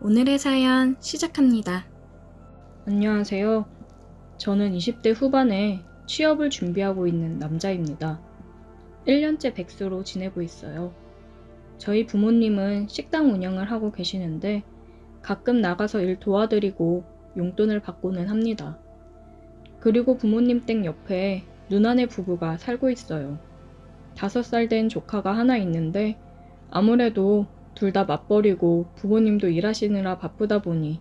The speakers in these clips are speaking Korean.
오늘의 사연 시작합니다. 안녕하세요. 저는 20대 후반에 취업을 준비하고 있는 남자입니다. 1년째 백수로 지내고 있어요. 저희 부모님은 식당 운영을 하고 계시는데 가끔 나가서 일 도와드리고 용돈을 받고는 합니다. 그리고 부모님 댁 옆에 누나네 부부가 살고 있어요. 5살 된 조카가 하나 있는데 아무래도 둘 다 맞벌이고 부모님도 일하시느라 바쁘다 보니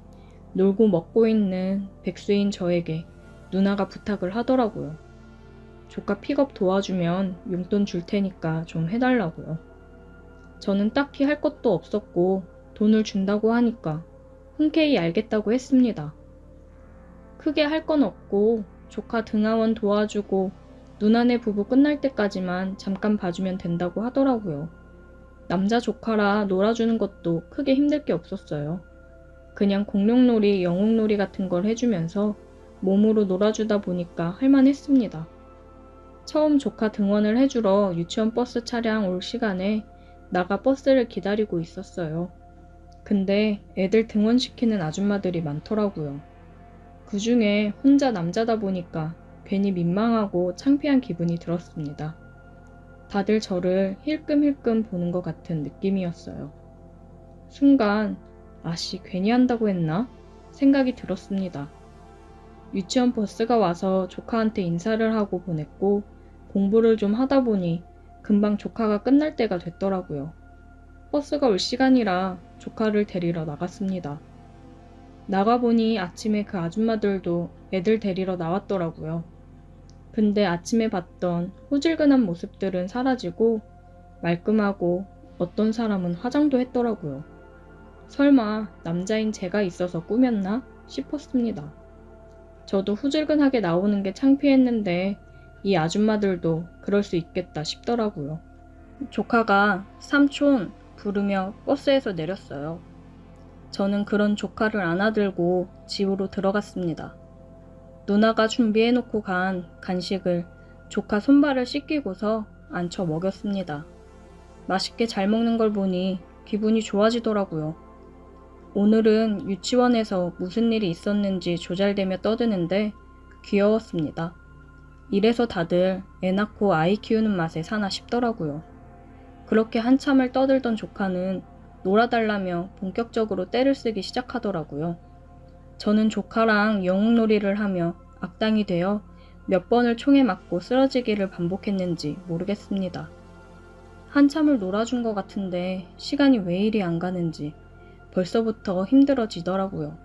놀고 먹고 있는 백수인 저에게 누나가 부탁을 하더라고요. 조카 픽업 도와주면 용돈 줄 테니까 좀 해달라고요. 저는 딱히 할 것도 없었고 돈을 준다고 하니까 흔쾌히 알겠다고 했습니다. 크게 할 건 없고 조카 등하원 도와주고 누나네 부부 끝날 때까지만 잠깐 봐주면 된다고 하더라고요. 남자 조카라 놀아주는 것도 크게 힘들 게 없었어요. 그냥 공룡놀이, 영웅놀이 같은 걸 해주면서 몸으로 놀아주다 보니까 할만했습니다. 처음 조카 등원을 해주러 유치원 버스 차량 올 시간에 나가 버스를 기다리고 있었어요. 근데 애들 등원시키는 아줌마들이 많더라고요. 그 중에 혼자 남자다 보니까 괜히 민망하고 창피한 기분이 들었습니다. 다들 저를 힐끔힐끔 보는 것 같은 느낌이었어요. 순간 아씨 괜히 한다고 했나? 생각이 들었습니다. 유치원 버스가 와서 조카한테 인사를 하고 보냈고 공부를 좀 하다 보니 금방 조카가 끝날 때가 됐더라고요. 버스가 올 시간이라 조카를 데리러 나갔습니다. 나가보니 아침에 그 아줌마들도 애들 데리러 나왔더라고요. 근데 아침에 봤던 후질근한 모습들은 사라지고 말끔하고 어떤 사람은 화장도 했더라고요. 설마 남자인 제가 있어서 꾸몄나 싶었습니다. 저도 후질근하게 나오는 게 창피했는데 이 아줌마들도 그럴 수 있겠다 싶더라고요. 조카가 삼촌 부르며 버스에서 내렸어요. 저는 그런 조카를 안아들고 집으로 들어갔습니다. 누나가 준비해놓고 간 간식을 조카 손발을 씻기고서 앉혀 먹였습니다. 맛있게 잘 먹는 걸 보니 기분이 좋아지더라고요. 오늘은 유치원에서 무슨 일이 있었는지 조잘대며 떠드는데 귀여웠습니다. 이래서 다들 애 낳고 아이 키우는 맛에 사나 싶더라고요. 그렇게 한참을 떠들던 조카는 놀아달라며 본격적으로 떼를 쓰기 시작하더라고요. 저는 조카랑 영웅놀이를 하며 악당이 되어 몇 번을 총에 맞고 쓰러지기를 반복했는지 모르겠습니다. 한참을 놀아준 것 같은데 시간이 왜 이리 안 가는지 벌써부터 힘들어지더라고요.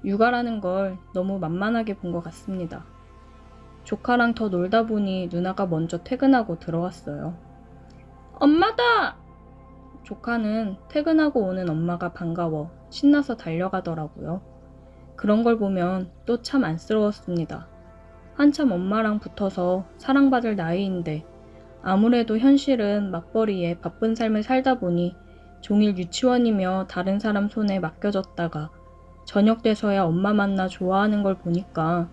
육아라는 걸 너무 만만하게 본 것 같습니다. 조카랑 더 놀다 보니 누나가 먼저 퇴근하고 들어왔어요. 엄마다! 조카는 퇴근하고 오는 엄마가 반가워 신나서 달려가더라고요. 그런 걸 보면 또 참 안쓰러웠습니다. 한참 엄마랑 붙어서 사랑받을 나이인데 아무래도 현실은 맞벌이에 바쁜 삶을 살다 보니 종일 유치원이며 다른 사람 손에 맡겨졌다가 저녁 돼서야 엄마 만나 좋아하는 걸 보니까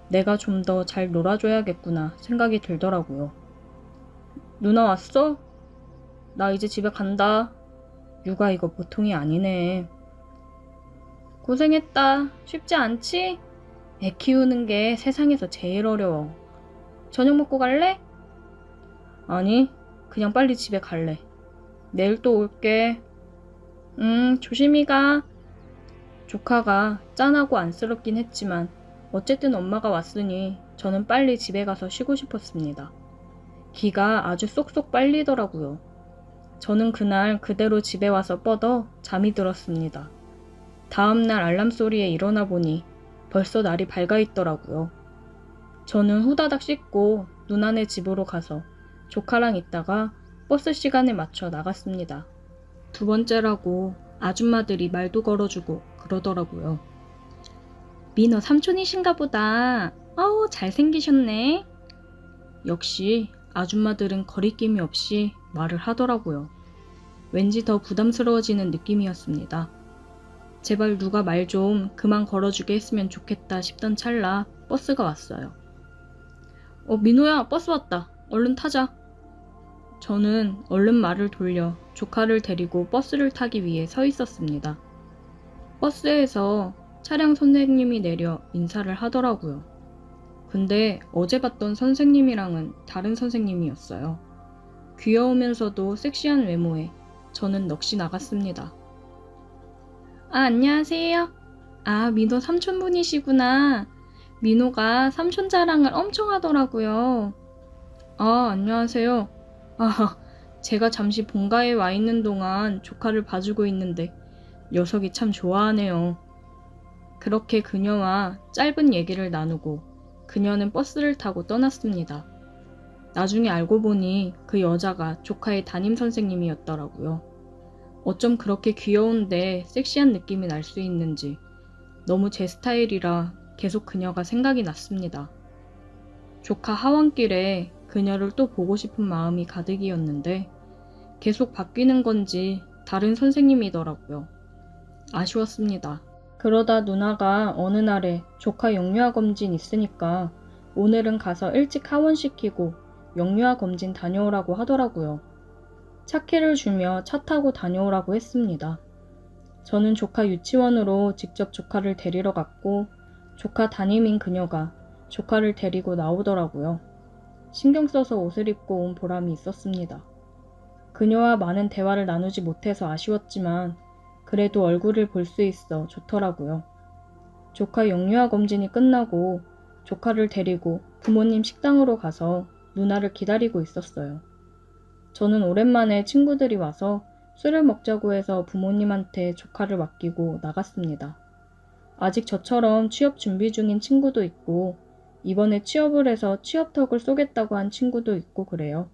내가 좀 더 잘 놀아줘야겠구나 생각이 들더라고요. 누나 왔어? 나 이제 집에 간다. 육아 이거 보통이 아니네. 고생했다. 쉽지 않지? 애 키우는 게 세상에서 제일 어려워. 저녁 먹고 갈래? 아니, 그냥 빨리 집에 갈래. 내일 또 올게. 조심히 가. 조카가 짠하고 안쓰럽긴 했지만 어쨌든 엄마가 왔으니 저는 빨리 집에 가서 쉬고 싶었습니다. 기가 아주 쏙쏙 빨리더라고요. 저는 그날 그대로 집에 와서 뻗어 잠이 들었습니다. 다음날 알람 소리에 일어나 보니 벌써 날이 밝아 있더라고요. 저는 후다닥 씻고 누나네 집으로 가서 조카랑 있다가 버스 시간에 맞춰 나갔습니다. 두 번째라고 아줌마들이 말도 걸어주고 그러더라고요. 민호 삼촌이신가 보다. 어우 잘생기셨네. 역시 아줌마들은 거리낌이 없이 말을 하더라고요. 왠지 더 부담스러워지는 느낌이었습니다. 제발 누가 말 좀 그만 걸어주게 했으면 좋겠다 싶던 찰나 버스가 왔어요. 민호야, 버스 왔다. 얼른 타자. 저는 얼른 말을 돌려 조카를 데리고 버스를 타기 위해 서 있었습니다. 버스에서 차량 선생님이 내려 인사를 하더라고요. 근데 어제 봤던 선생님이랑은 다른 선생님이었어요. 귀여우면서도 섹시한 외모에 저는 넋이 나갔습니다. 안녕하세요. 민호 삼촌분이시구나. 민호가 삼촌 자랑을 엄청 하더라고요. 안녕하세요. 제가 잠시 본가에 와 있는 동안 조카를 봐주고 있는데 녀석이 참 좋아하네요. 그렇게 그녀와 짧은 얘기를 나누고 그녀는 버스를 타고 떠났습니다. 나중에 알고 보니 그 여자가 조카의 담임 선생님이었더라고요. 어쩜 그렇게 귀여운데 섹시한 느낌이 날 수 있는지 너무 제 스타일이라 계속 그녀가 생각이 났습니다. 조카 하원길에 그녀를 또 보고 싶은 마음이 가득이었는데 계속 바뀌는 건지 다른 선생님이더라고요. 아쉬웠습니다. 그러다 누나가 어느 날에 조카 영유아 검진 있으니까 오늘은 가서 일찍 하원시키고 영유아 검진 다녀오라고 하더라고요. 차키를 주며 차 타고 다녀오라고 했습니다. 저는 조카 유치원으로 직접 조카를 데리러 갔고 조카 담임인 그녀가 조카를 데리고 나오더라고요. 신경 써서 옷을 입고 온 보람이 있었습니다. 그녀와 많은 대화를 나누지 못해서 아쉬웠지만 그래도 얼굴을 볼 수 있어 좋더라고요. 조카 영유아 검진이 끝나고 조카를 데리고 부모님 식당으로 가서 누나를 기다리고 있었어요. 저는 오랜만에 친구들이 와서 술을 먹자고 해서 부모님한테 조카를 맡기고 나갔습니다. 아직 저처럼 취업 준비 중인 친구도 있고 이번에 취업을 해서 취업턱을 쏘겠다고 한 친구도 있고 그래요.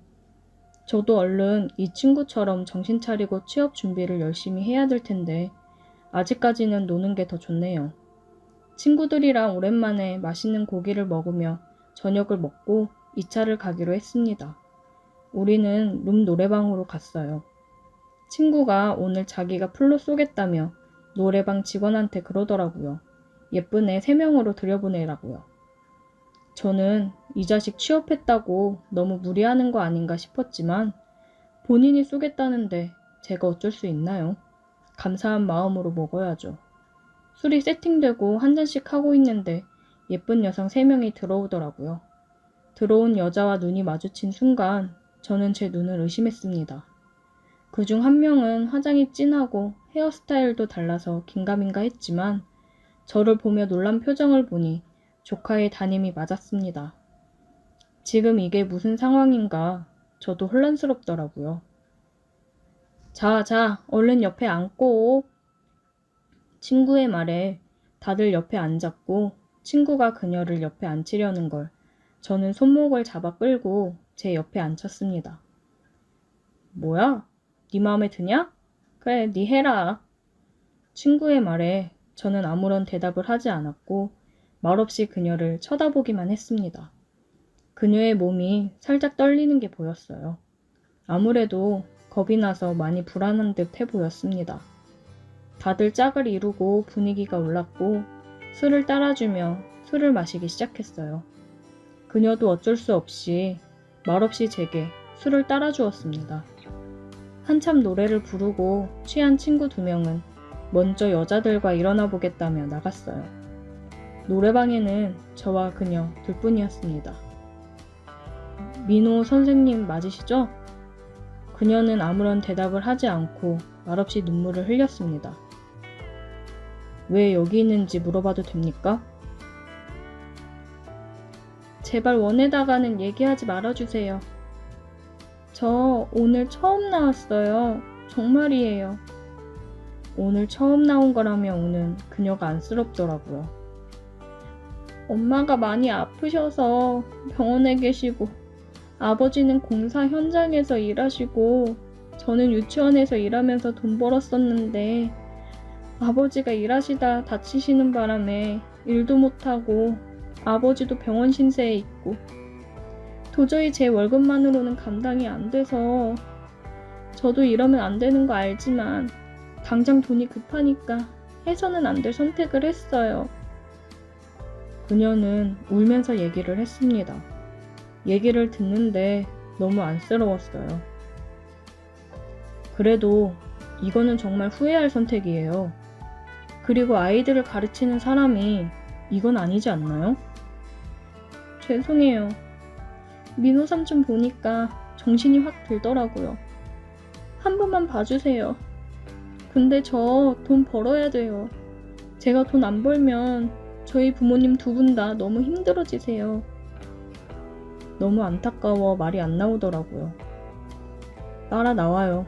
저도 얼른 이 친구처럼 정신 차리고 취업 준비를 열심히 해야 될 텐데 아직까지는 노는 게 더 좋네요. 친구들이랑 오랜만에 맛있는 고기를 먹으며 저녁을 먹고 2차를 가기로 했습니다. 우리는 룸 노래방으로 갔어요. 친구가 오늘 자기가 풀로 쏘겠다며 노래방 직원한테 그러더라고요. 예쁜 애 3명으로 들여보내라고요. 저는 이 자식 취업했다고 너무 무리하는 거 아닌가 싶었지만 본인이 쏘겠다는데 제가 어쩔 수 있나요? 감사한 마음으로 먹어야죠. 술이 세팅되고 한 잔씩 하고 있는데 예쁜 여성 3명이 들어오더라고요. 들어온 여자와 눈이 마주친 순간 저는 제 눈을 의심했습니다. 그중 한 명은 화장이 진하고 헤어스타일도 달라서 긴가민가 했지만 저를 보며 놀란 표정을 보니 조카의 담임이 맞았습니다. 지금 이게 무슨 상황인가 저도 혼란스럽더라고요. 자, 얼른 옆에 앉고. 친구의 말에 다들 옆에 앉았고 친구가 그녀를 옆에 앉히려는 걸 저는 손목을 잡아 끌고 제 옆에 앉혔습니다. 뭐야? 네 마음에 드냐? 그래, 네 해라. 친구의 말에 저는 아무런 대답을 하지 않았고 말없이 그녀를 쳐다보기만 했습니다. 그녀의 몸이 살짝 떨리는 게 보였어요. 아무래도 겁이 나서 많이 불안한 듯 해 보였습니다. 다들 짝을 이루고 분위기가 올랐고 술을 따라주며 술을 마시기 시작했어요. 그녀도 어쩔 수 없이 말없이 제게 술을 따라주었습니다. 한참 노래를 부르고 취한 친구 2명은 먼저 여자들과 일어나 보겠다며 나갔어요. 노래방에는 저와 그녀 둘뿐이었습니다. 민호 선생님 맞으시죠? 그녀는 아무런 대답을 하지 않고 말없이 눈물을 흘렸습니다. 왜 여기 있는지 물어봐도 됩니까? 제발 원에다가는 얘기하지 말아주세요. 저 오늘 처음 나왔어요. 정말이에요. 오늘 처음 나온 거라며 우는 그녀가 안쓰럽더라고요. 엄마가 많이 아프셔서 병원에 계시고 아버지는 공사 현장에서 일하시고 저는 유치원에서 일하면서 돈 벌었었는데 아버지가 일하시다 다치시는 바람에 일도 못하고 아버지도 병원 신세에 있고 도저히 제 월급만으로는 감당이 안 돼서 저도 이러면 안 되는 거 알지만 당장 돈이 급하니까 해서는 안 될 선택을 했어요. 그녀는 울면서 얘기를 했습니다. 얘기를 듣는데 너무 안쓰러웠어요. 그래도 이거는 정말 후회할 선택이에요. 그리고 아이들을 가르치는 사람이 이건 아니지 않나요? 죄송해요. 민호 삼촌 보니까 정신이 확 들더라고요. 한 번만 봐주세요. 근데 저 돈 벌어야 돼요. 제가 돈 안 벌면 저희 부모님 두 분 다 너무 힘들어지세요. 너무 안타까워 말이 안 나오더라고요. 따라 나와요.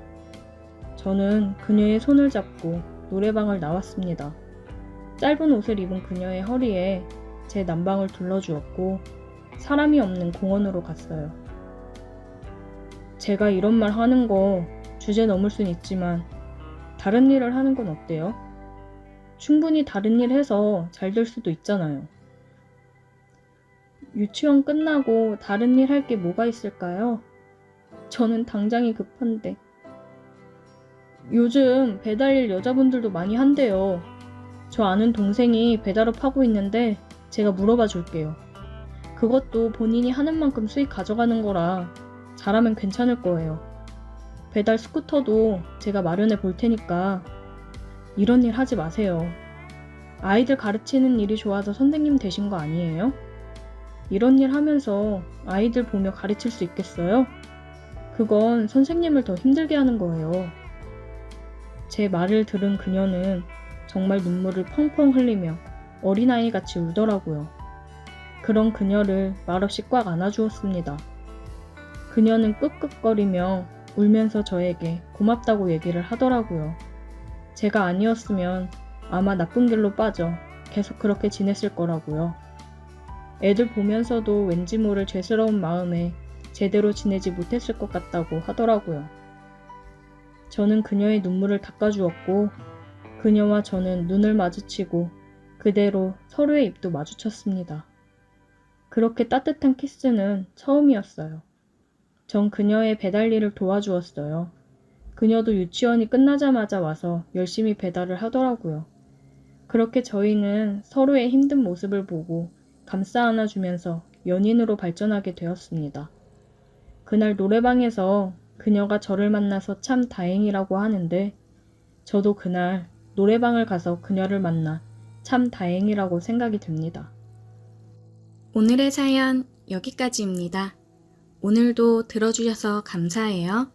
저는 그녀의 손을 잡고 노래방을 나왔습니다. 짧은 옷을 입은 그녀의 허리에 제 남방을 둘러주었고 사람이 없는 공원으로 갔어요. 제가 이런 말 하는 거 주제 넘을 순 있지만 다른 일을 하는 건 어때요? 충분히 다른 일 해서 잘 될 수도 있잖아요. 유치원 끝나고 다른 일 할 게 뭐가 있을까요? 저는 당장이 급한데. 요즘 배달일 여자분들도 많이 한대요. 저 아는 동생이 배달업 하고 있는데 제가 물어봐 줄게요. 그것도 본인이 하는 만큼 수익 가져가는 거라 잘하면 괜찮을 거예요. 배달 스쿠터도 제가 마련해 볼 테니까 이런 일 하지 마세요. 아이들 가르치는 일이 좋아서 선생님 되신 거 아니에요? 이런 일 하면서 아이들 보며 가르칠 수 있겠어요? 그건 선생님을 더 힘들게 하는 거예요. 제 말을 들은 그녀는 정말 눈물을 펑펑 흘리며 어린아이같이 울더라고요. 그런 그녀를 말없이 꽉 안아주었습니다. 그녀는 끄끄거리며 울면서 저에게 고맙다고 얘기를 하더라고요. 제가 아니었으면 아마 나쁜 길로 빠져 계속 그렇게 지냈을 거라고요. 애들 보면서도 왠지 모를 죄스러운 마음에 제대로 지내지 못했을 것 같다고 하더라고요. 저는 그녀의 눈물을 닦아주었고 그녀와 저는 눈을 마주치고 그대로 서로의 입도 마주쳤습니다. 그렇게 따뜻한 키스는 처음이었어요. 전 그녀의 배달 일을 도와주었어요. 그녀도 유치원이 끝나자마자 와서 열심히 배달을 하더라고요. 그렇게 저희는 서로의 힘든 모습을 보고 감싸 안아주면서 연인으로 발전하게 되었습니다. 그날 노래방에서 그녀가 저를 만나서 참 다행이라고 하는데 저도 그날 노래방을 가서 그녀를 만나 참 다행이라고 생각이 듭니다. 오늘의 사연 여기까지입니다. 오늘도 들어주셔서 감사해요.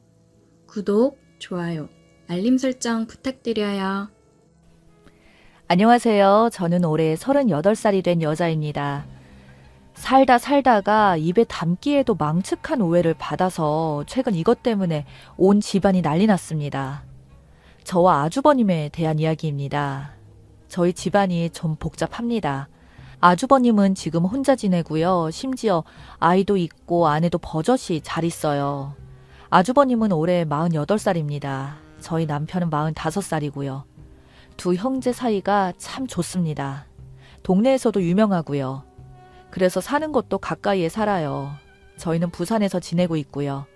구독, 좋아요, 알림 설정 부탁드려요. 안녕하세요. 저는 올해 38살이 된 여자입니다. 살다가 입에 담기에도 망측한 오해를 받아서 최근 이것 때문에 온 집안이 난리 났습니다. 저와 아주버님에 대한 이야기입니다. 저희 집안이 좀 복잡합니다. 아주버님은 지금 혼자 지내고요. 심지어 아이도 있고 아내도 버젓이 잘 있어요. 아주버님은 올해 48살입니다. 저희 남편은 45살이고요. 두 형제 사이가 참 좋습니다. 동네에서도 유명하고요. 그래서 사는 곳도 가까이에 살아요. 저희는 부산에서 지내고 있고요.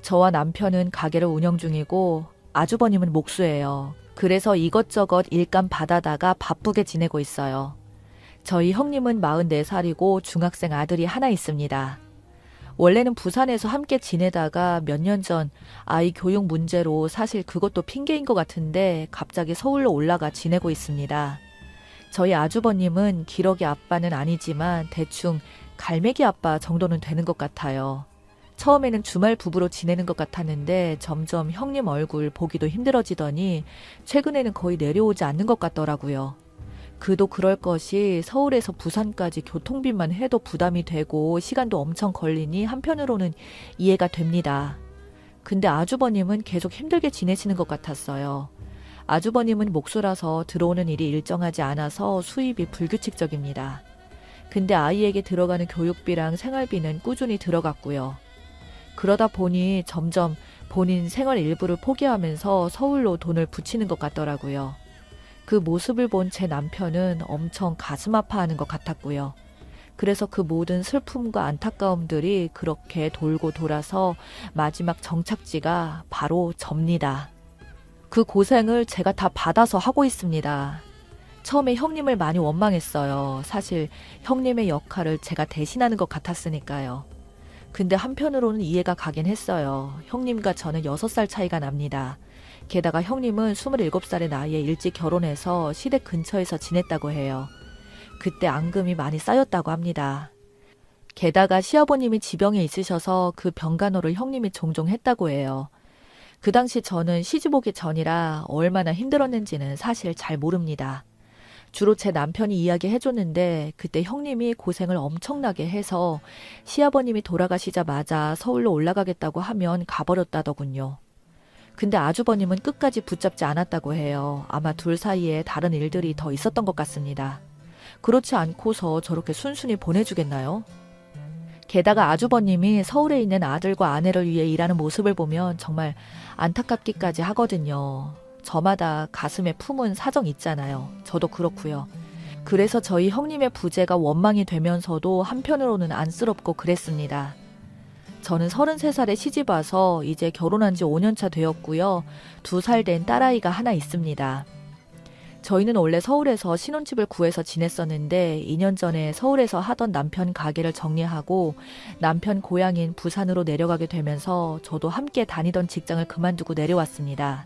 저와 남편은 가게를 운영 중이고 아주버님은 목수예요. 그래서 이것저것 일감 받아다가 바쁘게 지내고 있어요. 저희 형님은 44살이고 중학생 아들이 하나 있습니다. 원래는 부산에서 함께 지내다가 몇 년 전 아이 교육 문제로 사실 그것도 핑계인 것 같은데 갑자기 서울로 올라가 지내고 있습니다. 저희 아주버님은 기러기 아빠는 아니지만 대충 갈매기 아빠 정도는 되는 것 같아요. 처음에는 주말 부부로 지내는 것 같았는데 점점 형님 얼굴 보기도 힘들어지더니 최근에는 거의 내려오지 않는 것 같더라고요. 그도 그럴 것이 서울에서 부산까지 교통비만 해도 부담이 되고 시간도 엄청 걸리니 한편으로는 이해가 됩니다. 근데 아주버님은 계속 힘들게 지내시는 것 같았어요. 아주버님은 목수라서 들어오는 일이 일정하지 않아서 수입이 불규칙적입니다. 근데 아이에게 들어가는 교육비랑 생활비는 꾸준히 들어갔고요. 그러다 보니 점점 본인 생활 일부를 포기하면서 서울로 돈을 붙이는 것 같더라고요. 그 모습을 본 제 남편은 엄청 가슴 아파하는 것 같았고요. 그래서 그 모든 슬픔과 안타까움들이 그렇게 돌고 돌아서 마지막 정착지가 바로 접니다. 그 고생을 제가 다 받아서 하고 있습니다. 처음에 형님을 많이 원망했어요. 사실 형님의 역할을 제가 대신하는 것 같았으니까요. 근데 한편으로는 이해가 가긴 했어요. 형님과 저는 6살 차이가 납니다. 게다가 형님은 27살의 나이에 일찍 결혼해서 시댁 근처에서 지냈다고 해요. 그때 앙금이 많이 쌓였다고 합니다. 게다가 시아버님이 지병에 있으셔서 그 병간호를 형님이 종종 했다고 해요. 그 당시 저는 시집 오기 전이라 얼마나 힘들었는지는 사실 잘 모릅니다. 주로 제 남편이 이야기해줬는데 그때 형님이 고생을 엄청나게 해서 시아버님이 돌아가시자마자 서울로 올라가겠다고 하면 가버렸다더군요. 근데 아주버님은 끝까지 붙잡지 않았다고 해요. 아마 둘 사이에 다른 일들이 더 있었던 것 같습니다. 그렇지 않고서 저렇게 순순히 보내주겠나요? 게다가 아주버님이 서울에 있는 아들과 아내를 위해 일하는 모습을 보면 정말 안타깝기까지 하거든요. 저마다 가슴에 품은 사정 있잖아요. 저도 그렇고요. 그래서 저희 형님의 부재가 원망이 되면서도 한편으로는 안쓰럽고 그랬습니다. 저는 33살에 시집 와서 이제 결혼한 지 5년차 되었고요. 2살 된 딸아이가 하나 있습니다. 저희는 원래 서울에서 신혼집을 구해서 지냈었는데 2년 전에 서울에서 하던 남편 가게를 정리하고 남편 고향인 부산으로 내려가게 되면서 저도 함께 다니던 직장을 그만두고 내려왔습니다.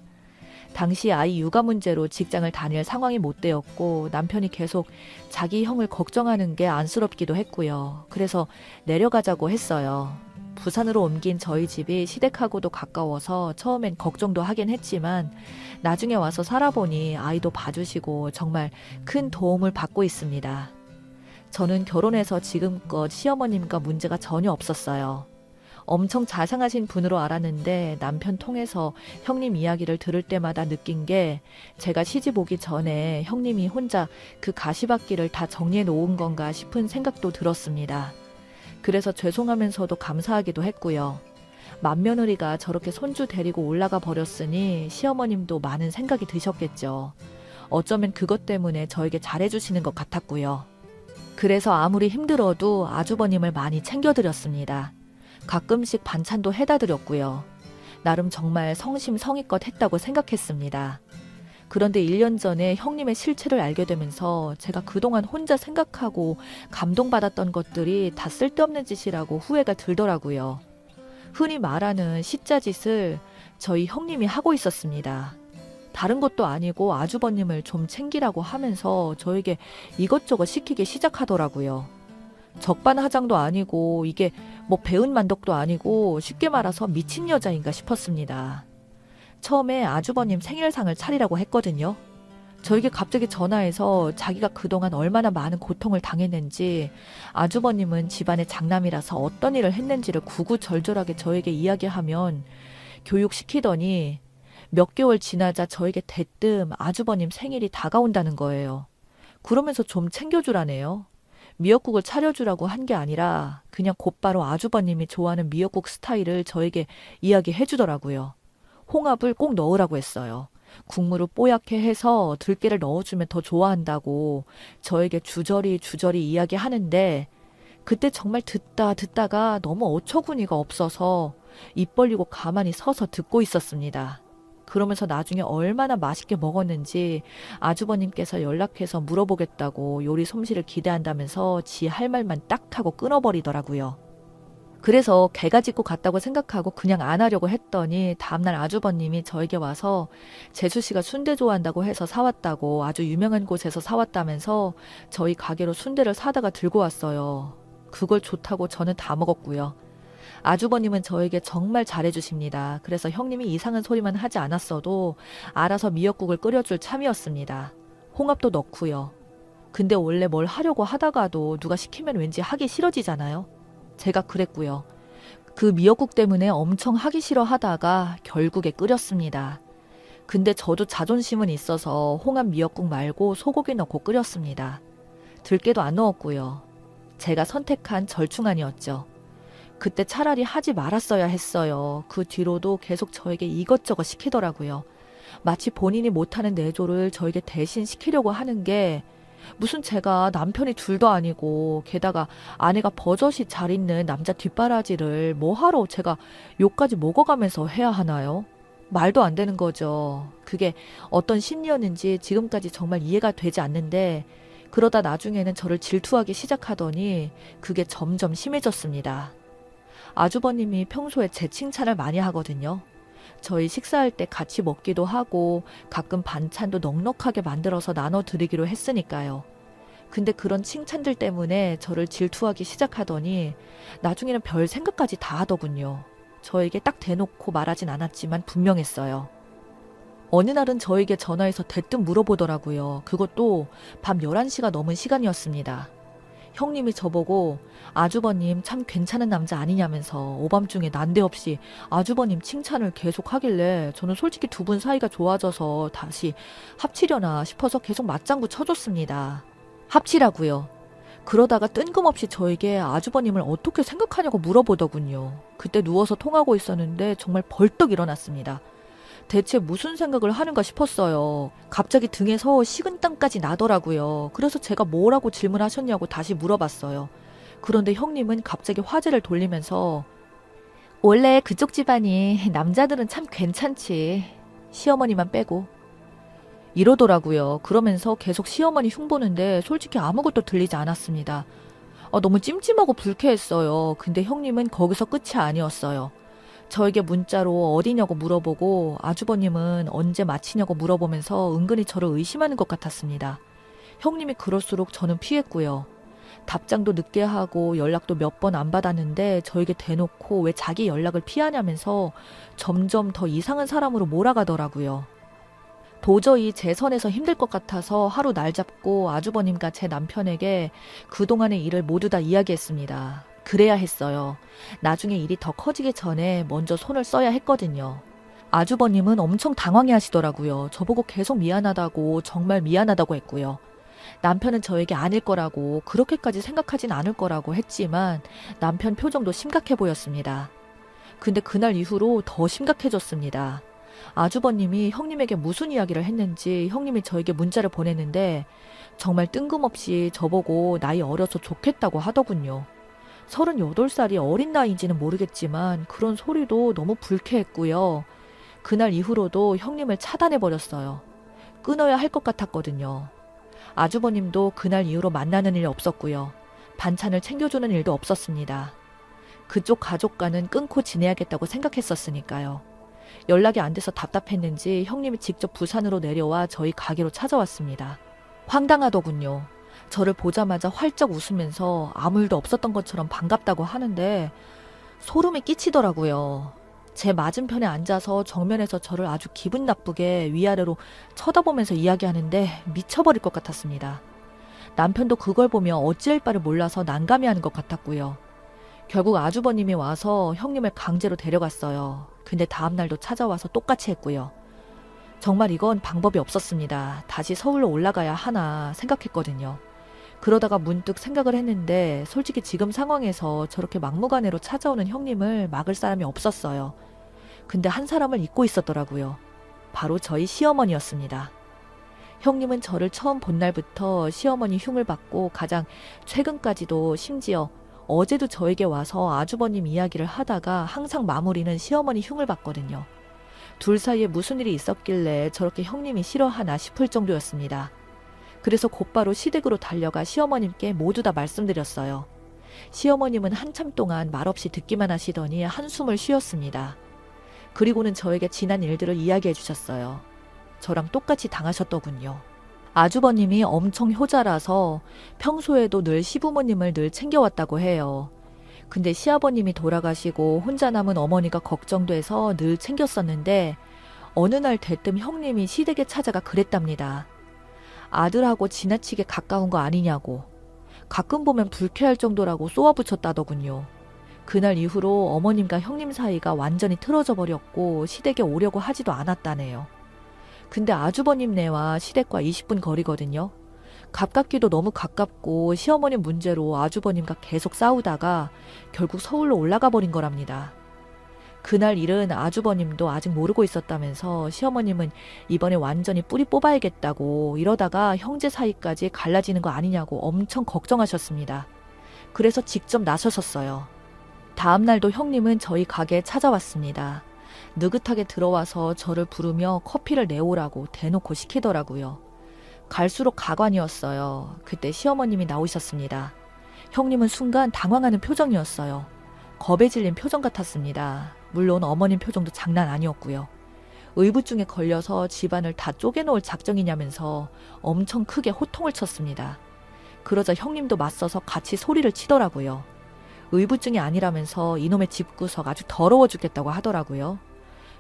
당시 아이 육아 문제로 직장을 다닐 상황이 못 되었고 남편이 계속 자기 형을 걱정하는 게 안쓰럽기도 했고요. 그래서 내려가자고 했어요. 부산으로 옮긴 저희 집이 시댁하고도 가까워서 처음엔 걱정도 하긴 했지만 나중에 와서 살아보니 아이도 봐주시고 정말 큰 도움을 받고 있습니다. 저는 결혼해서 지금껏 시어머님과 문제가 전혀 없었어요. 엄청 자상하신 분으로 알았는데 남편 통해서 형님 이야기를 들을 때마다 느낀 게 제가 시집 오기 전에 형님이 혼자 그 가시밭길을 다 정리해 놓은 건가 싶은 생각도 들었습니다. 그래서 죄송하면서도 감사하기도 했고요. 맏며느리가 저렇게 손주 데리고 올라가 버렸으니 시어머님도 많은 생각이 드셨겠죠. 어쩌면 그것 때문에 저에게 잘해주시는 것 같았고요. 그래서 아무리 힘들어도 아주버님을 많이 챙겨드렸습니다. 가끔씩 반찬도 해다 드렸고요. 나름 정말 성심성의껏 했다고 생각했습니다. 그런데 1년 전에 형님의 실체를 알게 되면서 제가 그동안 혼자 생각하고 감동받았던 것들이 다 쓸데없는 짓이라고 후회가 들더라고요. 흔히 말하는 시자짓을 저희 형님이 하고 있었습니다. 다른 것도 아니고 아주버님을 좀 챙기라고 하면서 저에게 이것저것 시키기 시작하더라고요. 적반하장도 아니고 이게 뭐 배은 만덕도 아니고 쉽게 말해서 미친 여자인가 싶었습니다. 처음에 아주버님 생일상을 차리라고 했거든요. 저에게 갑자기 전화해서 자기가 그동안 얼마나 많은 고통을 당했는지 아주버님은 집안의 장남이라서 어떤 일을 했는지를 구구절절하게 저에게 이야기하면 교육시키더니 몇 개월 지나자 저에게 대뜸 아주버님 생일이 다가온다는 거예요. 그러면서 좀 챙겨주라네요. 미역국을 차려주라고 한 게 아니라 그냥 곧바로 아주버님이 좋아하는 미역국 스타일을 저에게 이야기해 주더라고요. 홍합을 꼭 넣으라고 했어요. 국물을 뽀얗게 해서 들깨를 넣어주면 더 좋아한다고 저에게 주저리 이야기하는데 그때 정말 듣다가 너무 어처구니가 없어서 입 벌리고 가만히 서서 듣고 있었습니다. 그러면서 나중에 얼마나 맛있게 먹었는지 아주버님께서 연락해서 물어보겠다고 요리 솜씨를 기대한다면서 지 할 말만 딱 하고 끊어버리더라고요. 그래서 개가 짖고 갔다고 생각하고 그냥 안 하려고 했더니 다음날 아주버님이 저에게 와서 재수씨가 순대 좋아한다고 해서 사왔다고 아주 유명한 곳에서 사왔다면서 저희 가게로 순대를 사다가 들고 왔어요. 그걸 좋다고 저는 다 먹었고요. 아주버님은 저에게 정말 잘해주십니다. 그래서 형님이 이상한 소리만 하지 않았어도 알아서 미역국을 끓여줄 참이었습니다. 홍합도 넣고요. 근데 원래 뭘 하려고 하다가도 누가 시키면 왠지 하기 싫어지잖아요. 제가 그랬고요. 그 미역국 때문에 엄청 하기 싫어 하다가 결국에 끓였습니다. 근데 저도 자존심은 있어서 홍합 미역국 말고 소고기 넣고 끓였습니다. 들깨도 안 넣었고요. 제가 선택한 절충안이었죠. 그때 차라리 하지 말았어야 했어요. 그 뒤로도 계속 저에게 이것저것 시키더라고요. 마치 본인이 못하는 내조를 저에게 대신 시키려고 하는 게 무슨 제가 남편이 둘도 아니고 게다가 아내가 버젓이 잘 있는 남자 뒷바라지를 뭐하러 제가 욕까지 먹어가면서 해야 하나요? 말도 안 되는 거죠. 그게 어떤 심리였는지 지금까지 정말 이해가 되지 않는데 그러다 나중에는 저를 질투하기 시작하더니 그게 점점 심해졌습니다. 아주버님이 평소에 제 칭찬을 많이 하거든요. 저희 식사할 때 같이 먹기도 하고 가끔 반찬도 넉넉하게 만들어서 나눠드리기로 했으니까요. 근데 그런 칭찬들 때문에 저를 질투하기 시작하더니 나중에는 별 생각까지 다 하더군요. 저에게 딱 대놓고 말하진 않았지만 분명했어요. 어느 날은 저에게 전화해서 대뜸 물어보더라고요. 그것도 밤 11시가 넘은 시간이었습니다. 형님이 저보고 아주버님 참 괜찮은 남자 아니냐면서 오밤중에 난데없이 아주버님 칭찬을 계속 하길래 저는 솔직히 두 분 사이가 좋아져서 다시 합치려나 싶어서 계속 맞장구 쳐줬습니다. 합치라고요. 그러다가 뜬금없이 저에게 아주버님을 어떻게 생각하냐고 물어보더군요. 그때 누워서 통하고 있었는데 정말 벌떡 일어났습니다. 대체 무슨 생각을 하는가 싶었어요. 갑자기 등에서 식은땀까지 나더라고요. 그래서 제가 뭐라고 질문하셨냐고 다시 물어봤어요. 그런데 형님은 갑자기 화제를 돌리면서 원래 그쪽 집안이 남자들은 참 괜찮지. 시어머니만 빼고. 이러더라고요. 그러면서 계속 시어머니 흉보는데 솔직히 아무것도 들리지 않았습니다. 너무 찜찜하고 불쾌했어요. 근데 형님은 거기서 끝이 아니었어요. 저에게 문자로 어디냐고 물어보고 아주버님은 언제 마치냐고 물어보면서 은근히 저를 의심하는 것 같았습니다. 형님이 그럴수록 저는 피했고요. 답장도 늦게 하고 연락도 몇 번 안 받았는데 저에게 대놓고 왜 자기 연락을 피하냐면서 점점 더 이상한 사람으로 몰아가더라고요. 도저히 제 선에서 힘들 것 같아서 하루 날 잡고 아주버님과 제 남편에게 그동안의 일을 모두 다 이야기했습니다. 그래야 했어요. 나중에 일이 더 커지기 전에 먼저 손을 써야 했거든요. 아주버님은 엄청 당황해 하시더라고요. 저보고 계속 미안하다고 정말 미안하다고 했고요. 남편은 저에게 아닐 거라고 그렇게까지 생각하진 않을 거라고 했지만 남편 표정도 심각해 보였습니다. 근데 그날 이후로 더 심각해졌습니다. 아주버님이 형님에게 무슨 이야기를 했는지 형님이 저에게 문자를 보냈는데 정말 뜬금없이 저보고 나이 어려서 좋겠다고 하더군요. 38살이 어린 나이인지는 모르겠지만 그런 소리도 너무 불쾌했고요. 그날 이후로도 형님을 차단해버렸어요. 끊어야 할 것 같았거든요. 아주버님도 그날 이후로 만나는 일 없었고요. 반찬을 챙겨주는 일도 없었습니다. 그쪽 가족과는 끊고 지내야겠다고 생각했었으니까요. 연락이 안 돼서 답답했는지 형님이 직접 부산으로 내려와 저희 가게로 찾아왔습니다. 황당하더군요. 저를 보자마자 활짝 웃으면서 아무 일도 없었던 것처럼 반갑다고 하는데 소름이 끼치더라고요. 제 맞은편에 앉아서 정면에서 저를 아주 기분 나쁘게 위아래로 쳐다보면서 이야기하는데 미쳐버릴 것 같았습니다. 남편도 그걸 보며 어찌할 바를 몰라서 난감해하는 것 같았고요. 결국 아주버님이 와서 형님을 강제로 데려갔어요. 근데 다음날도 찾아와서 똑같이 했고요. 정말 이건 방법이 없었습니다. 다시 서울로 올라가야 하나 생각했거든요. 그러다가 문득 생각을 했는데 솔직히 지금 상황에서 저렇게 막무가내로 찾아오는 형님을 막을 사람이 없었어요. 근데 한 사람을 잊고 있었더라고요. 바로 저희 시어머니였습니다. 형님은 저를 처음 본 날부터 시어머니 흉을 받고 가장 최근까지도 심지어 어제도 저에게 와서 아주버님 이야기를 하다가 항상 마무리는 시어머니 흉을 받거든요. 둘 사이에 무슨 일이 있었길래 저렇게 형님이 싫어하나 싶을 정도였습니다. 그래서 곧바로 시댁으로 달려가 시어머님께 모두 다 말씀드렸어요. 시어머님은 한참 동안 말없이 듣기만 하시더니 한숨을 쉬었습니다. 그리고는 저에게 지난 일들을 이야기해 주셨어요. 저랑 똑같이 당하셨더군요. 아주버님이 엄청 효자라서 평소에도 늘 시부모님을 늘 챙겨왔다고 해요. 근데 시아버님이 돌아가시고 혼자 남은 어머니가 걱정돼서 늘 챙겼었는데 어느 날 대뜸 형님이 시댁에 찾아가 그랬답니다. 아들하고 지나치게 가까운 거 아니냐고. 가끔 보면 불쾌할 정도라고 쏘아붙였다더군요. 그날 이후로 어머님과 형님 사이가 완전히 틀어져 버렸고 시댁에 오려고 하지도 않았다네요. 근데 아주버님네와 시댁과 20분 거리거든요. 가깝기도 너무 가깝고 시어머님 문제로 아주버님과 계속 싸우다가 결국 서울로 올라가 버린 거랍니다. 그날 일은 아주버님도 아직 모르고 있었다면서 시어머님은 이번에 완전히 뿌리 뽑아야겠다고 이러다가 형제 사이까지 갈라지는 거 아니냐고 엄청 걱정하셨습니다. 그래서 직접 나서셨어요. 다음 날도 형님은 저희 가게에 찾아왔습니다. 느긋하게 들어와서 저를 부르며 커피를 내오라고 대놓고 시키더라고요. 갈수록 가관이었어요. 그때 시어머님이 나오셨습니다. 형님은 순간 당황하는 표정이었어요. 겁에 질린 표정 같았습니다. 물론 어머님 표정도 장난 아니었고요. 의부증에 걸려서 집안을 다 쪼개놓을 작정이냐면서 엄청 크게 호통을 쳤습니다. 그러자 형님도 맞서서 같이 소리를 치더라고요. 의부증이 아니라면서 이놈의 집구석 아주 더러워 죽겠다고 하더라고요.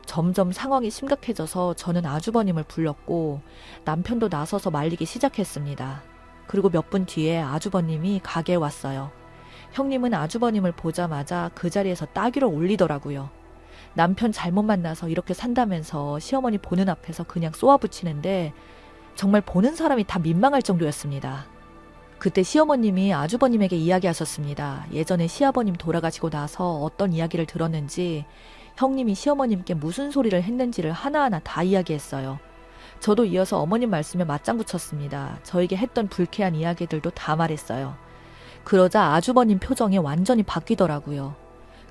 점점 상황이 심각해져서 저는 아주버님을 불렀고 남편도 나서서 말리기 시작했습니다. 그리고 몇 분 뒤에 아주버님이 가게에 왔어요. 형님은 아주버님을 보자마자 그 자리에서 따귀를 올리더라고요. 남편 잘못 만나서 이렇게 산다면서 시어머니 보는 앞에서 그냥 쏘아붙이는데 정말 보는 사람이 다 민망할 정도였습니다. 그때 시어머님이 아주버님에게 이야기하셨습니다. 예전에 시아버님 돌아가시고 나서 어떤 이야기를 들었는지 형님이 시어머님께 무슨 소리를 했는지를 하나하나 다 이야기했어요. 저도 이어서 어머님 말씀에 맞장구 쳤습니다. 저에게 했던 불쾌한 이야기들도 다 말했어요. 그러자 아주버님 표정이 완전히 바뀌더라고요.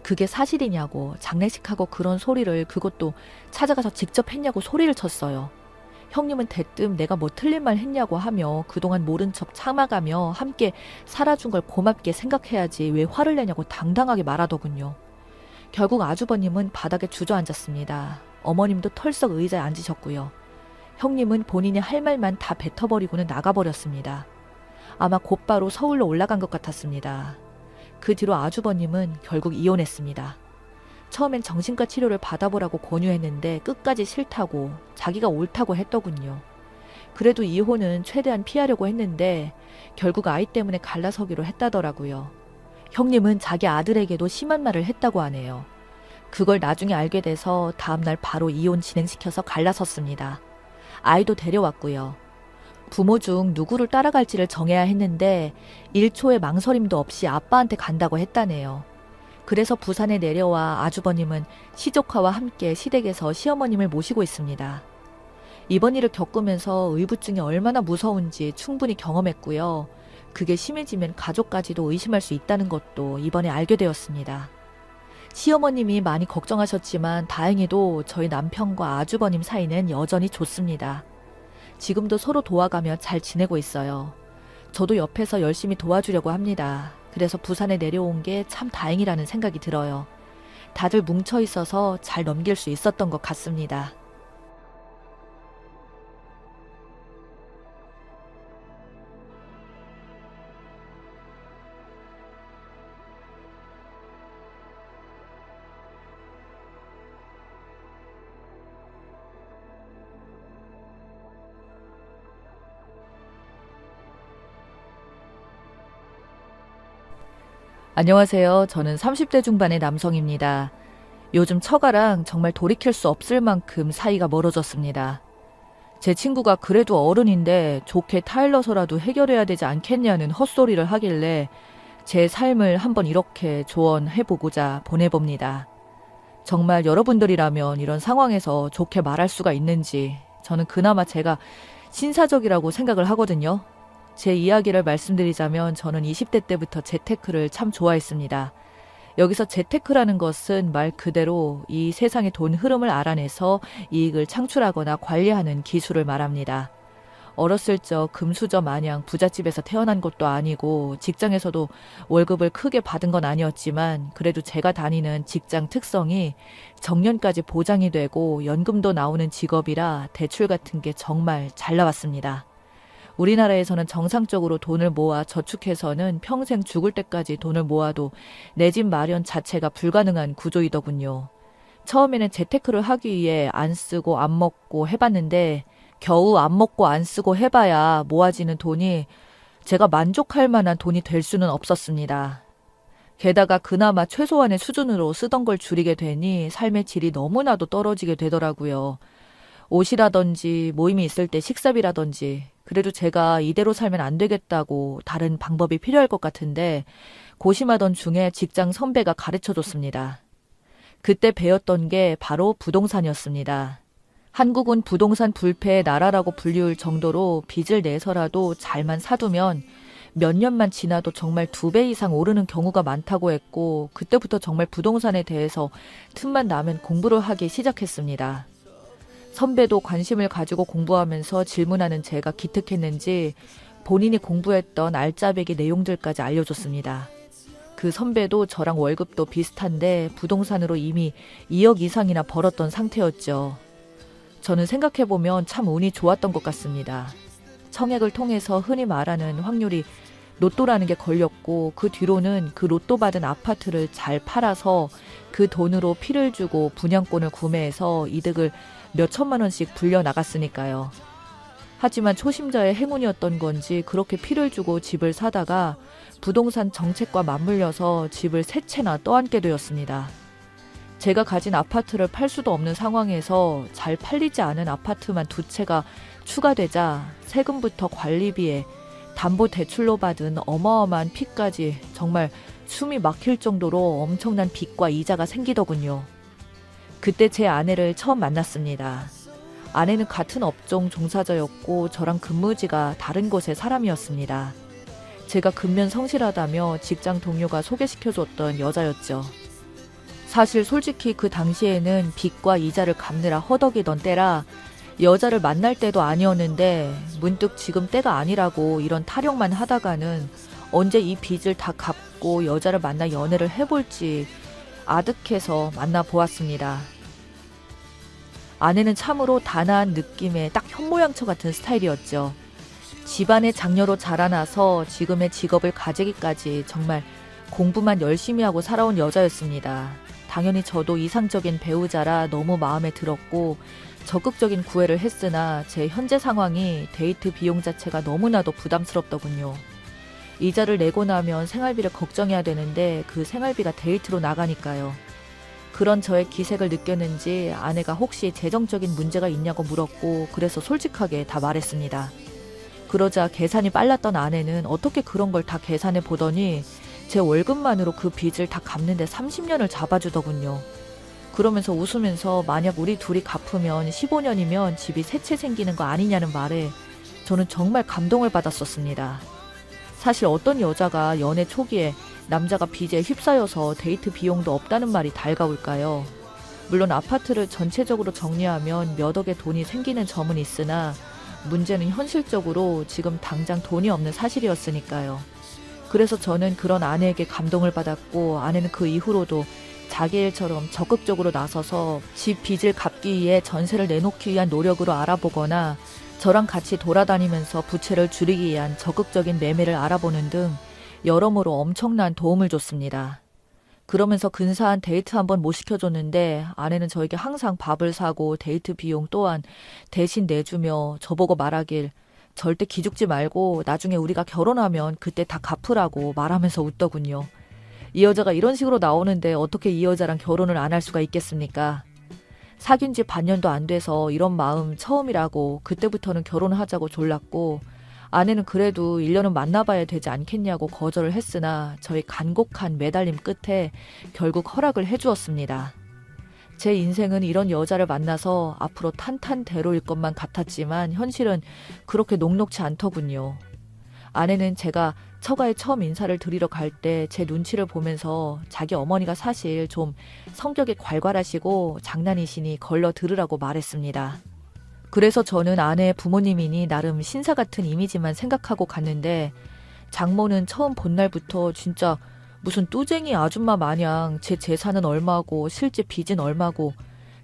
그게 사실이냐고, 장례식하고 그런 소리를 그것도 찾아가서 직접 했냐고 소리를 쳤어요. 형님은 대뜸 내가 뭐 틀린 말 했냐고 하며 그동안 모른 척 참아가며 함께 살아준 걸 고맙게 생각해야지 왜 화를 내냐고 당당하게 말하더군요. 결국 아주버님은 바닥에 주저앉았습니다. 어머님도 털썩 의자에 앉으셨고요. 형님은 본인이 할 말만 다 뱉어버리고는 나가버렸습니다. 아마 곧바로 서울로 올라간 것 같았습니다. 그 뒤로 아주버님은 결국 이혼했습니다. 처음엔 정신과 치료를 받아보라고 권유했는데 끝까지 싫다고 자기가 옳다고 했더군요. 그래도 이혼은 최대한 피하려고 했는데 결국 아이 때문에 갈라서기로 했다더라고요. 형님은 자기 아들에게도 심한 말을 했다고 하네요. 그걸 나중에 알게 돼서 다음날 바로 이혼 진행시켜서 갈라섰습니다. 아이도 데려왔고요. 부모 중 누구를 따라갈지를 정해야 했는데 1초의 망설임도 없이 아빠한테 간다고 했다네요. 그래서 부산에 내려와 아주버님은 시조카와 함께 시댁에서 시어머님을 모시고 있습니다. 이번 일을 겪으면서 의부증이 얼마나 무서운지 충분히 경험했고요. 그게 심해지면 가족까지도 의심할 수 있다는 것도 이번에 알게 되었습니다. 시어머님이 많이 걱정하셨지만 다행히도 저희 남편과 아주버님 사이는 여전히 좋습니다. 지금도 서로 도와가며 잘 지내고 있어요. 저도 옆에서 열심히 도와주려고 합니다. 그래서 부산에 내려온 게 참 다행이라는 생각이 들어요. 다들 뭉쳐 있어서 잘 넘길 수 있었던 것 같습니다. 안녕하세요. 저는 30대 중반의 남성입니다. 요즘 처가랑 정말 돌이킬 수 없을 만큼 사이가 멀어졌습니다. 제 친구가 그래도 어른인데 좋게 타일러서라도 해결해야 되지 않겠냐는 헛소리를 하길래 제 삶을 한번 이렇게 조언해보고자 보내봅니다. 정말 여러분들이라면 이런 상황에서 좋게 말할 수가 있는지 저는 그나마 제가 신사적이라고 생각을 하거든요. 제 이야기를 말씀드리자면 저는 20대 때부터 재테크를 참 좋아했습니다. 여기서 재테크라는 것은 말 그대로 이 세상의 돈 흐름을 알아내서 이익을 창출하거나 관리하는 기술을 말합니다. 어렸을 적 금수저 마냥 부잣집에서 태어난 것도 아니고 직장에서도 월급을 크게 받은 건 아니었지만 그래도 제가 다니는 직장 특성이 정년까지 보장이 되고 연금도 나오는 직업이라 대출 같은 게 정말 잘 나왔습니다. 우리나라에서는 정상적으로 돈을 모아 저축해서는 평생 죽을 때까지 돈을 모아도 내 집 마련 자체가 불가능한 구조이더군요. 처음에는 재테크를 하기 위해 안 쓰고 안 먹고 해봤는데 겨우 안 먹고 안 쓰고 해봐야 모아지는 돈이 제가 만족할 만한 돈이 될 수는 없었습니다. 게다가 그나마 최소한의 수준으로 쓰던 걸 줄이게 되니 삶의 질이 너무나도 떨어지게 되더라고요. 옷이라든지 모임이 있을 때 식사비라든지 그래도 제가 이대로 살면 안 되겠다고 다른 방법이 필요할 것 같은데 고심하던 중에 직장 선배가 가르쳐줬습니다. 그때 배웠던 게 바로 부동산이었습니다. 한국은 부동산 불패의 나라라고 불리울 정도로 빚을 내서라도 잘만 사두면 몇 년만 지나도 정말 2배 이상 오르는 경우가 많다고 했고 그때부터 정말 부동산에 대해서 틈만 나면 공부를 하기 시작했습니다. 선배도 관심을 가지고 공부하면서 질문하는 제가 기특했는지 본인이 공부했던 알짜배기 내용들까지 알려줬습니다. 그 선배도 저랑 월급도 비슷한데 부동산으로 이미 2억 이상이나 벌었던 상태였죠. 저는 생각해보면 참 운이 좋았던 것 같습니다. 청약을 통해서 흔히 말하는 확률이 로또라는 게 걸렸고 그 뒤로는 그 로또 받은 아파트를 잘 팔아서 그 돈으로 피를 주고 분양권을 구매해서 이득을 몇 천만 원씩 불려 나갔으니까요. 하지만 초심자의 행운이었던 건지 그렇게 피를 주고 집을 사다가 부동산 정책과 맞물려서 집을 3채나 떠안게 되었습니다. 제가 가진 아파트를 팔 수도 없는 상황에서 잘 팔리지 않은 아파트만 2채가 추가되자 세금부터 관리비에 담보대출로 받은 어마어마한 피까지 정말 숨이 막힐 정도로 엄청난 빚과 이자가 생기더군요. 그때 제 아내를 처음 만났습니다. 아내는 같은 업종 종사자였고 저랑 근무지가 다른 곳의 사람이었습니다. 제가 근면 성실하다며 직장 동료가 소개시켜줬던 여자였죠. 사실 솔직히 그 당시에는 빚과 이자를 갚느라 허덕이던 때라 여자를 만날 때도 아니었는데 문득 지금 때가 아니라고 이런 타령만 하다가는 언제 이 빚을 다 갚고 여자를 만나 연애를 해볼지 아득해서 만나보았습니다. 아내는 참으로 단아한 느낌의 딱 현모양처 같은 스타일이었죠. 집안의 장녀로 자라나서 지금의 직업을 가지기까지 정말 공부만 열심히 하고 살아온 여자였습니다. 당연히 저도 이상적인 배우자라 너무 마음에 들었고 적극적인 구애를 했으나 제 현재 상황이 데이트 비용 자체가 너무나도 부담스럽더군요. 이자를 내고 나면 생활비를 걱정해야 되는데 그 생활비가 데이트로 나가니까요. 그런 저의 기색을 느꼈는지 아내가 혹시 재정적인 문제가 있냐고 물었고 그래서 솔직하게 다 말했습니다. 그러자 계산이 빨랐던 아내는 어떻게 그런 걸 다 계산해 보더니 제 월급만으로 그 빚을 다 갚는데 30년을 잡아주더군요. 그러면서 웃으면서 만약 우리 둘이 갚으면 15년이면 집이 3채 생기는 거 아니냐는 말에 저는 정말 감동을 받았었습니다. 사실 어떤 여자가 연애 초기에 남자가 빚에 휩싸여서 데이트 비용도 없다는 말이 달가울까요? 물론 아파트를 전체적으로 정리하면 몇 억의 돈이 생기는 점은 있으나 문제는 현실적으로 지금 당장 돈이 없는 사실이었으니까요. 그래서 저는 그런 아내에게 감동을 받았고 아내는 그 이후로도 자기 일처럼 적극적으로 나서서 집 빚을 갚기 위해 전세를 내놓기 위한 노력으로 알아보거나 저랑 같이 돌아다니면서 부채를 줄이기 위한 적극적인 매매를 알아보는 등 여러모로 엄청난 도움을 줬습니다. 그러면서 근사한 데이트 한번 못 시켜줬는데 아내는 저에게 항상 밥을 사고 데이트 비용 또한 대신 내주며 저보고 말하길 절대 기죽지 말고 나중에 우리가 결혼하면 그때 다 갚으라고 말하면서 웃더군요. 이 여자가 이런 식으로 나오는데 어떻게 이 여자랑 결혼을 안 할 수가 있겠습니까? 사귄 지 반년도 안 돼서 이런 마음 처음이라고 그때부터는 결혼하자고 졸랐고 아내는 그래도 1년은 만나봐야 되지 않겠냐고 거절을 했으나 저희 간곡한 매달림 끝에 결국 허락을 해주었습니다. 제 인생은 이런 여자를 만나서 앞으로 탄탄대로일 것만 같았지만 현실은 그렇게 녹록지 않더군요. 아내는 제가 처가에 처음 인사를 드리러 갈 때 제 눈치를 보면서 자기 어머니가 사실 좀 성격이 괄괄하시고 장난이시니 걸러 들으라고 말했습니다. 그래서 저는 아내의 부모님이니 나름 신사 같은 이미지만 생각하고 갔는데 장모는 처음 본 날부터 진짜 무슨 뚜쟁이 아줌마 마냥 제 재산은 얼마고 실제 빚은 얼마고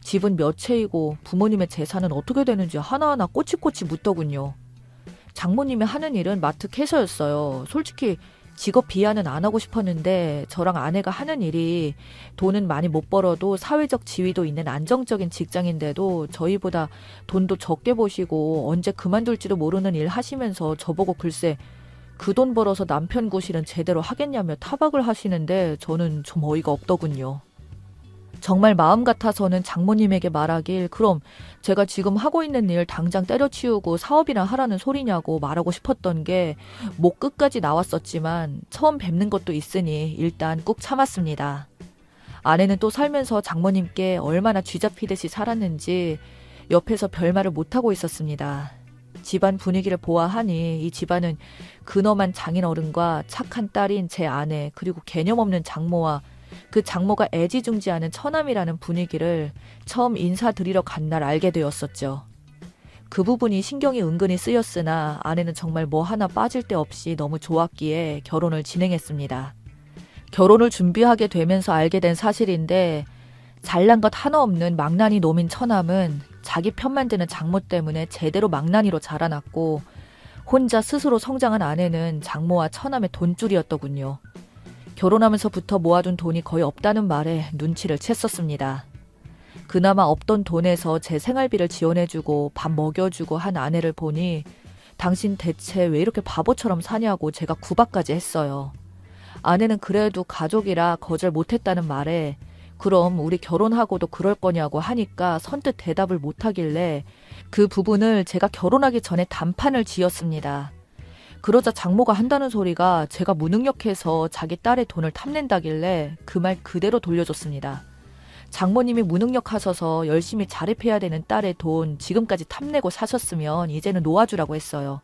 집은 몇 채이고 부모님의 재산은 어떻게 되는지 하나하나 꼬치꼬치 묻더군요. 장모님이 하는 일은 마트 캐셔였어요. 솔직히 직업 비하는 안 하고 싶었는데 저랑 아내가 하는 일이 돈은 많이 못 벌어도 사회적 지위도 있는 안정적인 직장인데도 저희보다 돈도 적게 버시고 언제 그만둘지도 모르는 일 하시면서 저보고 글쎄 그 돈 벌어서 남편 구실은 제대로 하겠냐며 타박을 하시는데 저는 좀 어이가 없더군요. 정말 마음 같아서는 장모님에게 말하길 그럼 제가 지금 하고 있는 일 당장 때려치우고 사업이나 하라는 소리냐고 말하고 싶었던 게 목 끝까지 나왔었지만 처음 뵙는 것도 있으니 일단 꾹 참았습니다. 아내는 또 살면서 장모님께 얼마나 쥐잡히듯이 살았는지 옆에서 별말을 못하고 있었습니다. 집안 분위기를 보아하니 이 집안은 근엄한 장인어른과 착한 딸인 제 아내 그리고 개념 없는 장모와 그 장모가 애지중지하는 처남이라는 분위기를 처음 인사드리러 간 날 알게 되었었죠. 그 부분이 신경이 은근히 쓰였으나 아내는 정말 뭐 하나 빠질 데 없이 너무 좋았기에 결혼을 진행했습니다. 결혼을 준비하게 되면서 알게 된 사실인데 잘난 것 하나 없는 망나니 놈인 처남은 자기 편만 드는 장모 때문에 제대로 망나니로 자라났고 혼자 스스로 성장한 아내는 장모와 처남의 돈줄이었더군요. 결혼하면서부터 모아둔 돈이 거의 없다는 말에 눈치를 챘었습니다. 그나마 없던 돈에서 제 생활비를 지원해주고 밥 먹여주고 한 아내를 보니 당신 대체 왜 이렇게 바보처럼 사냐고 제가 구박까지 했어요. 아내는 그래도 가족이라 거절 못했다는 말에 그럼 우리 결혼하고도 그럴 거냐고 하니까 선뜻 대답을 못하길래 그 부분을 제가 결혼하기 전에 단판을 지었습니다. 그러자 장모가 한다는 소리가 제가 무능력해서 자기 딸의 돈을 탐낸다길래 그 말 그대로 돌려줬습니다. 장모님이 무능력하셔서 열심히 자립해야 되는 딸의 돈 지금까지 탐내고 사셨으면 이제는 놓아주라고 했어요.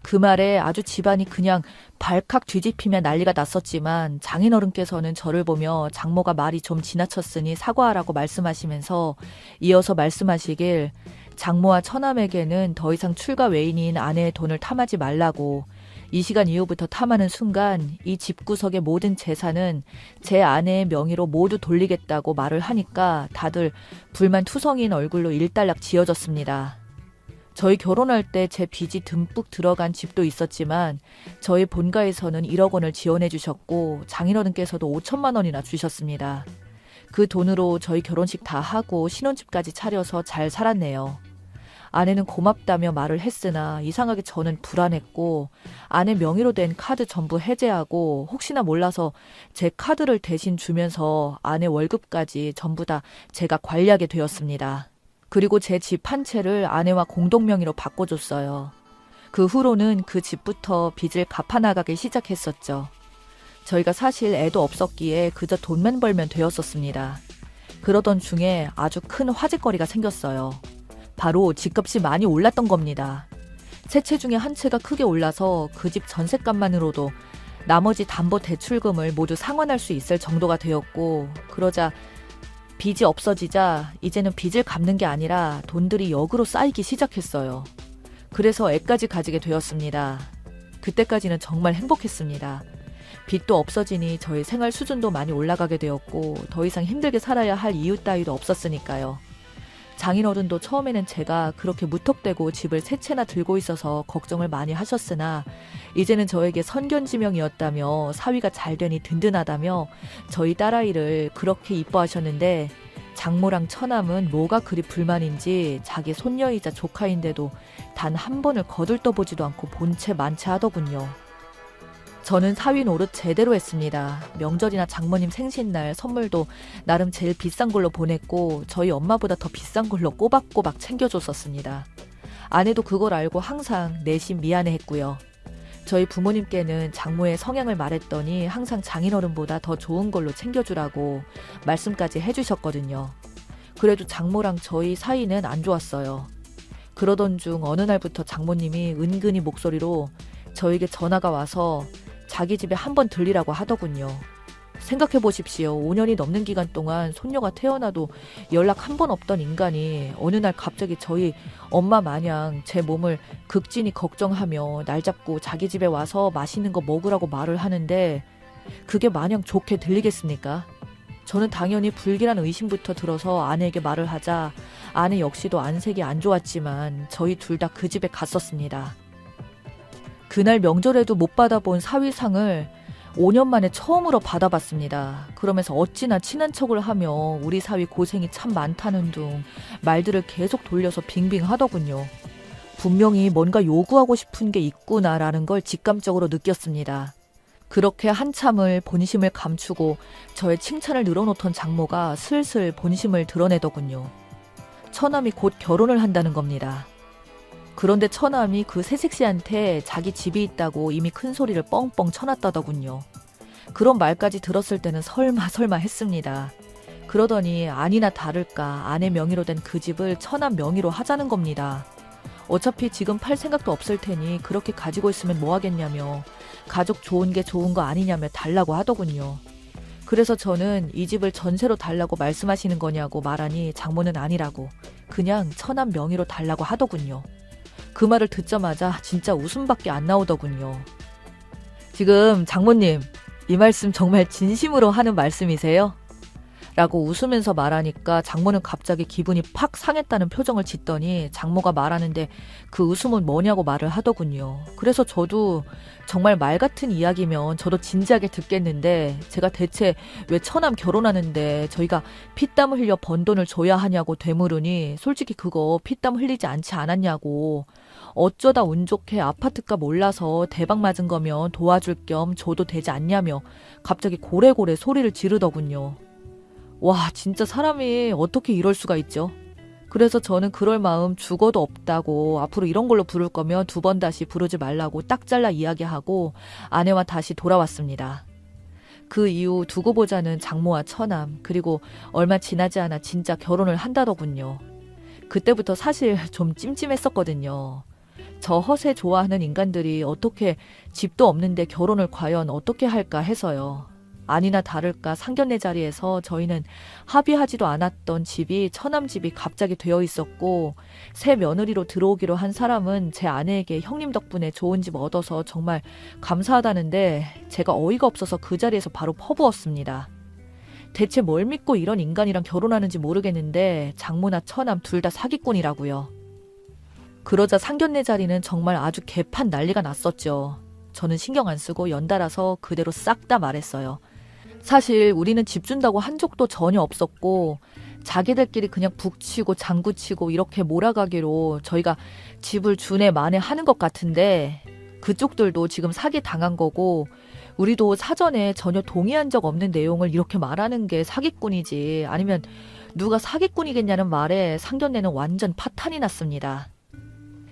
그 말에 아주 집안이 그냥 발칵 뒤집히며 난리가 났었지만 장인어른께서는 저를 보며 장모가 말이 좀 지나쳤으니 사과하라고 말씀하시면서 이어서 말씀하시길 장모와 처남에게는 더 이상 출가 외인인 아내의 돈을 탐하지 말라고 이 시간 이후부터 탐하는 순간 이 집구석의 모든 재산은 제 아내의 명의로 모두 돌리겠다고 말을 하니까 다들 불만투성이인 얼굴로 일단락 지어졌습니다. 저희 결혼할 때 제 빚이 듬뿍 들어간 집도 있었지만 저희 본가에서는 1억 원을 지원해 주셨고 장인어른께서도 5천만 원이나 주셨습니다. 그 돈으로 저희 결혼식 다 하고 신혼집까지 차려서 잘 살았네요. 아내는 고맙다며 말을 했으나 이상하게 저는 불안했고 아내 명의로 된 카드 전부 해제하고 혹시나 몰라서 제 카드를 대신 주면서 아내 월급까지 전부 다 제가 관리하게 되었습니다. 그리고 제 집 한 채를 아내와 공동 명의로 바꿔줬어요. 그 후로는 그 집부터 빚을 갚아나가기 시작했었죠. 저희가 사실 애도 없었기에 그저 돈만 벌면 되었었습니다. 그러던 중에 아주 큰 화제거리가 생겼어요. 바로 집값이 많이 올랐던 겁니다. 세 채 중에 한 채가 크게 올라서 그 집 전셋값만으로도 나머지 담보 대출금을 모두 상환할 수 있을 정도가 되었고 그러자 빚이 없어지자 이제는 빚을 갚는 게 아니라 돈들이 역으로 쌓이기 시작했어요. 그래서 애까지 가지게 되었습니다. 그때까지는 정말 행복했습니다. 빚도 없어지니 저희 생활 수준도 많이 올라가게 되었고 더 이상 힘들게 살아야 할 이유 따위도 없었으니까요. 장인어른도 처음에는 제가 그렇게 무턱대고 집을 세 채나 들고 있어서 걱정을 많이 하셨으나 이제는 저에게 선견지명이었다며 사위가 잘 되니 든든하다며 저희 딸아이를 그렇게 이뻐하셨는데 장모랑 처남은 뭐가 그리 불만인지 자기 손녀이자 조카인데도 단 한 번을 거들떠보지도 않고 본체 만체 하더군요. 저는 사위 노릇 제대로 했습니다. 명절이나 장모님 생신날 선물도 나름 제일 비싼 걸로 보냈고 저희 엄마보다 더 비싼 걸로 꼬박꼬박 챙겨줬었습니다. 아내도 그걸 알고 항상 내심 미안해했고요. 저희 부모님께는 장모의 성향을 말했더니 항상 장인어른보다 더 좋은 걸로 챙겨주라고 말씀까지 해주셨거든요. 그래도 장모랑 저희 사이는 안 좋았어요. 그러던 중 어느 날부터 장모님이 은근히 목소리로 저에게 전화가 와서 자기 집에 한번 들리라고 하더군요. 생각해 보십시오. 5년이 넘는 기간 동안 손녀가 태어나도 연락 한 번 없던 인간이 어느 날 갑자기 저희 엄마 마냥 제 몸을 극진히 걱정하며 날 잡고 자기 집에 와서 맛있는 거 먹으라고 말을 하는데 그게 마냥 좋게 들리겠습니까? 저는 당연히 불길한 의심부터 들어서 아내에게 말을 하자 아내 역시도 안색이 안 좋았지만 저희 둘 다 그 집에 갔었습니다. 그날 명절에도 못 받아본 사위상을 5년 만에 처음으로 받아봤습니다. 그러면서 어찌나 친한 척을 하며 우리 사위 고생이 참 많다는 둥 말들을 계속 돌려서 빙빙 하더군요. 분명히 뭔가 요구하고 싶은 게 있구나라는 걸 직감적으로 느꼈습니다. 그렇게 한참을 본심을 감추고 저의 칭찬을 늘어놓던 장모가 슬슬 본심을 드러내더군요. 처남이 곧 결혼을 한다는 겁니다. 그런데 처남이 그 새색시한테 자기 집이 있다고 이미 큰 소리를 뻥뻥 쳐놨다더군요. 그런 말까지 들었을 때는 설마 했습니다. 그러더니 아니나 다를까 아내 명의로 된 그 집을 처남 명의로 하자는 겁니다. 어차피 지금 팔 생각도 없을 테니 그렇게 가지고 있으면 뭐 하겠냐며 가족 좋은 게 좋은 거 아니냐며 달라고 하더군요. 그래서 저는 이 집을 전세로 달라고 말씀하시는 거냐고 말하니 장모는 아니라고 그냥 처남 명의로 달라고 하더군요. 그 말을 듣자마자 진짜 웃음밖에 안 나오더군요. 지금 장모님 이 말씀 정말 진심으로 하는 말씀이세요? 라고 웃으면서 말하니까 장모는 갑자기 기분이 팍 상했다는 표정을 짓더니 장모가 말하는데 그 웃음은 뭐냐고 말을 하더군요. 그래서 저도 정말 말 같은 이야기면 저도 진지하게 듣겠는데 제가 대체 왜 처남 결혼하는데 저희가 피땀 흘려 번 돈을 줘야 하냐고 되물으니 솔직히 그거 피땀 흘리지 않지 않았냐고 어쩌다 운 좋게 아파트값 올라서 대박 맞은 거면 도와줄 겸 줘도 되지 않냐며 갑자기 고래고래 소리를 지르더군요. 와, 진짜 사람이 어떻게 이럴 수가 있죠? 그래서 저는 그럴 마음 죽어도 없다고 앞으로 이런 걸로 부를 거면 2번 다시 부르지 말라고 딱 잘라 이야기하고 아내와 다시 돌아왔습니다. 그 이후 두고 보자는 장모와 처남 그리고 얼마 지나지 않아 진짜 결혼을 한다더군요. 그때부터 사실 좀 찜찜했었거든요. 저 허세 좋아하는 인간들이 어떻게 집도 없는데 결혼을 과연 어떻게 할까 해서요. 아니나 다를까 상견례 자리에서 저희는 합의하지도 않았던 집이 처남 집이 갑자기 되어 있었고 새 며느리로 들어오기로 한 사람은 제 아내에게 형님 덕분에 좋은 집 얻어서 정말 감사하다는데 제가 어이가 없어서 그 자리에서 바로 퍼부었습니다. 대체 뭘 믿고 이런 인간이랑 결혼하는지 모르겠는데 장모나 처남 둘 다 사기꾼이라고요. 그러자 상견례 자리는 정말 아주 개판 난리가 났었죠. 저는 신경 안 쓰고 연달아서 그대로 싹 다 말했어요. 사실 우리는 집 준다고 한 적도 전혀 없었고 자기들끼리 그냥 북치고 장구치고 이렇게 몰아가기로 저희가 집을 주네 마네 하는 것 같은데 그쪽들도 지금 사기 당한 거고 우리도 사전에 전혀 동의한 적 없는 내용을 이렇게 말하는 게 사기꾼이지 아니면 누가 사기꾼이겠냐는 말에 상견례는 완전 파탄이 났습니다.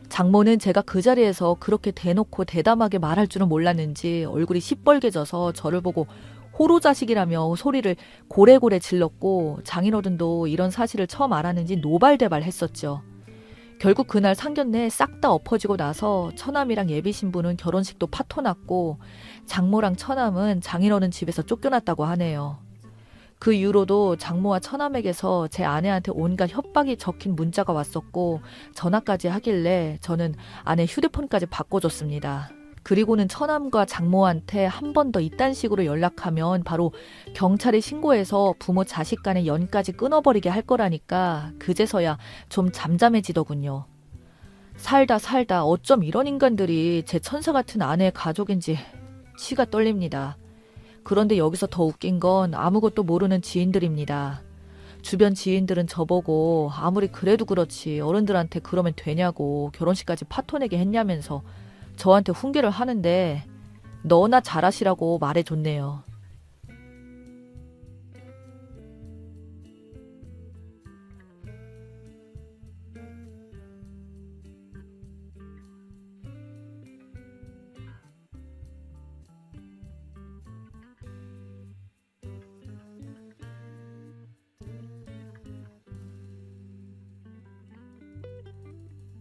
장모는 제가 그 자리에서 그렇게 대놓고 대담하게 말할 줄은 몰랐는지 얼굴이 시뻘개져서 저를 보고 호로자식이라며 소리를 고래고래 질렀고 장인어른도 이런 사실을 처음 알았는지 노발대발 했었죠. 결국 그날 상견례 싹 다 엎어지고 나서 처남이랑 예비신부는 결혼식도 파토났고 장모랑 처남은 장인어른 집에서 쫓겨났다고 하네요. 그 이후로도 장모와 처남에게서 제 아내한테 온갖 협박이 적힌 문자가 왔었고 전화까지 하길래 저는 아내 휴대폰까지 바꿔줬습니다. 그리고는 처남과 장모한테 한 번 더 이딴 식으로 연락하면 바로 경찰에 신고해서 부모 자식 간의 연까지 끊어버리게 할 거라니까 그제서야 좀 잠잠해지더군요. 살다 어쩜 이런 인간들이 제 천사 같은 아내의 가족인지 치가 떨립니다. 그런데 여기서 더 웃긴 건 아무것도 모르는 지인들입니다. 주변 지인들은 저보고 아무리 그래도 그렇지 어른들한테 그러면 되냐고 결혼식까지 파토내게 했냐면서 저한테 훈계를 하는데 너나 잘하시라고 말해줬네요.